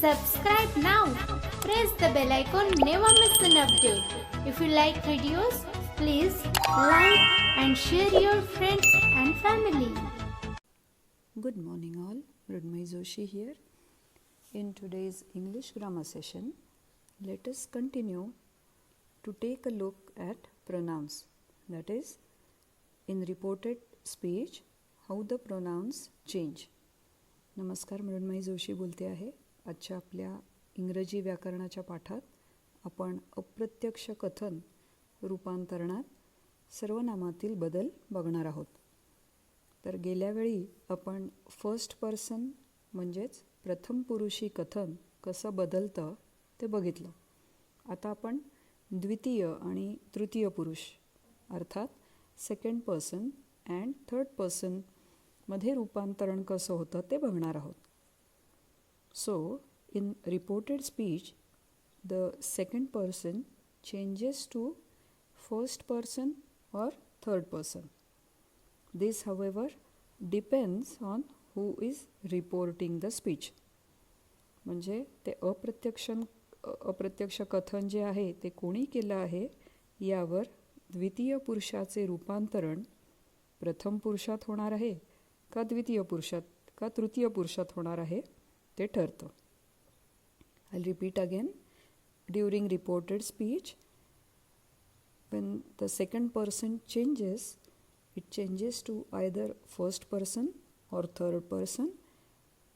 Subscribe now. Press the bell icon. Never miss an update. If you like videos, please like and share your friends and family. Good morning all. Mrudmay Joshi here. In today's English grammar session, let us continue to take a look at pronouns. That is, in reported speech, how the pronouns change. नमस्कार, मृण्मयी जोशी बोलते आहे. आजच्या आपल्या इंग्रजी व्याकरणाच्या पाठात आपण अप्रत्यक्ष कथन रूपांतरणात सर्वनामातील बदल बघणार आहोत. तर गेल्या वेळी आपण फर्स्ट पर्सन म्हणजेच प्रथम पुरुषी कथन कसं बदलतं ते बघितलं. आता आपण द्वितीय आणि तृतीय पुरुष अर्थात second person and third person मध्ये रूपांतरण कसं होतं ते बघणार आहोत. So in reported speech the second person changes to first person और third person. This however depends on who is reporting the speech. म्हणजे ते अप्रत्यक्ष कथन जे आहे ते कोणी केलं आहे यावर द्वितीय पुरुषाचे रूपांतरण प्रथम पुरुषात होणार आहे का द्वितीय पुरुषात का तृतीय पुरुषात होणार आहे ते ठरतं. I repeat again. During reported speech when the second person changes, it changes to either first person or third person,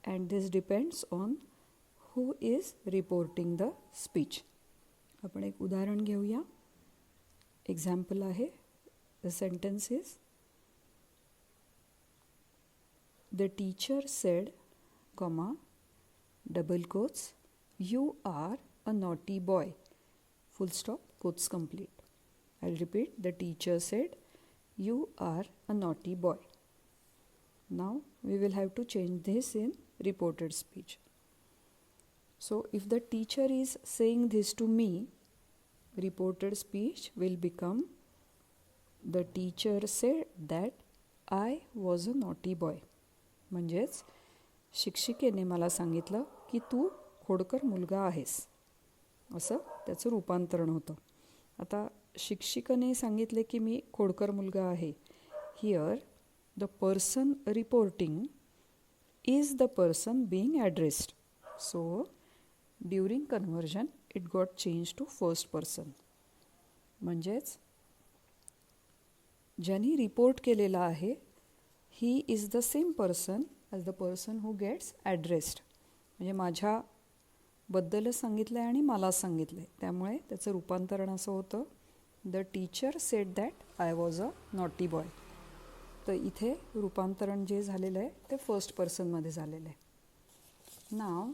and this depends on who is reporting the speech. आपण एक उदाहरण घेऊया. एक्झाम्पल आहे. The sentence is, the teacher said, comma, double quotes, you are a naughty boy, full stop, quotes complete. I'll repeat. The teacher said, you are a naughty boy. Now we will have to change this in reported speech. So if the teacher is saying this to me, reported speech will become, the teacher said that I was a naughty boy. म्हणजेच शिक्षिकेने मला सांगितलं की तू खोडकर मुलगा आहेस असं त्याचं रूपांतरण होतं. आता शिक्षिकेने सांगितले की मी खोडकर मुलगा आहे. Here the person reporting is the person being addressed. So during conversion it got change to first person. म्हणजेच ज्यांनी रिपोर्ट केलेला आहे he is the same person as the person who gets addressed. म्हणजे माझ्याबद्दलच सांगितलं आहे आणि मला सांगितलं आहे, त्यामुळे त्याचं रूपांतरण असं होतं, the teacher said that I was a naughty boy. तर इथे रूपांतरण जे झालेलं आहे ते फर्स्ट पर्सनमध्ये झालेलं आहे. Now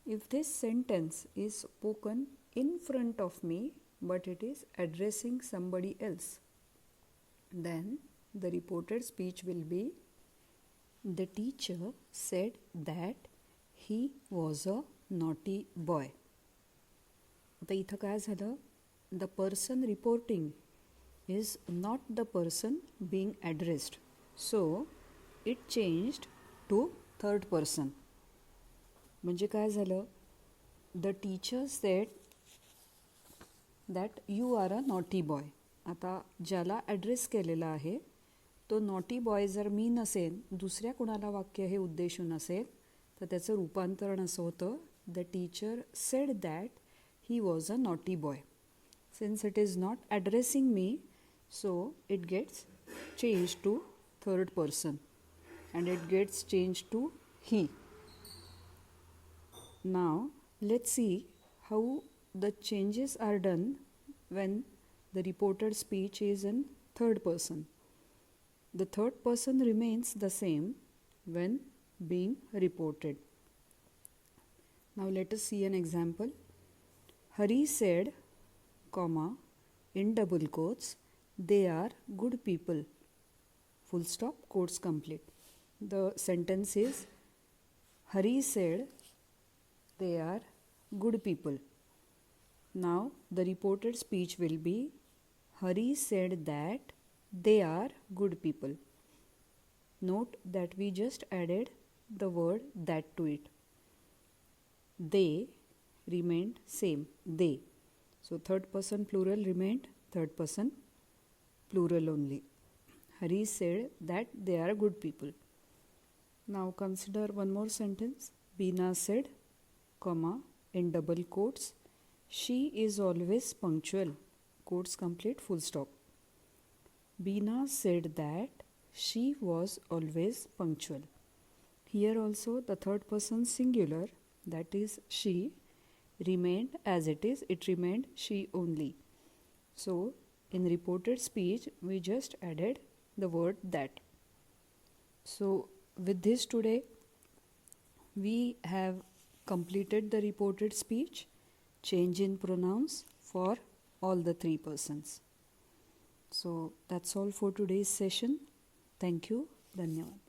if this sentence is spoken in front of me but it is addressing somebody else, then the reported speech will be, the teacher said that he was a naughty boy. आता इथं काय झालं, the person reporting is not the person being addressed, so it changed to third person. म्हणजे काय झालं, the teacher said that you are a naughty boy. आता ज्याला address केलेला आहे तो नॉटी बॉय जर मी नसेल, दुसऱ्या कुणाला वाक्य हे उद्देशून असेल तर त्याचं रूपांतरण असं होतं, the teacher said that he was a naughty boy. Since it is not addressing me, so it gets change to third person and it gets change to he. Now let's see how the changes are done when the reported speech is in third person. The third person remains the same when being reported. Now let us see an example. Hari said, comma, in double quotes, they are good people, full stop, quotes complete. The sentence is, Hari said they are good people. Now the reported speech will be, Hari said that they are good people. Note that we just added the word that to it. they remained same, they. So third person plural remained third person plural only. Hari said that they are good people. Now consider one more sentence. Beena said, comma, in double quotes, she is always punctual. Quotes complete, full stop. Beena said that she was always punctual. Here also the third person singular, that is she, remained as it is, it remained she only. So in reported speech we just added the word that. So with this today we have completed the reported speech, change in pronouns for all the three persons. So that's all for today's session. Thank you. Dhanyavad.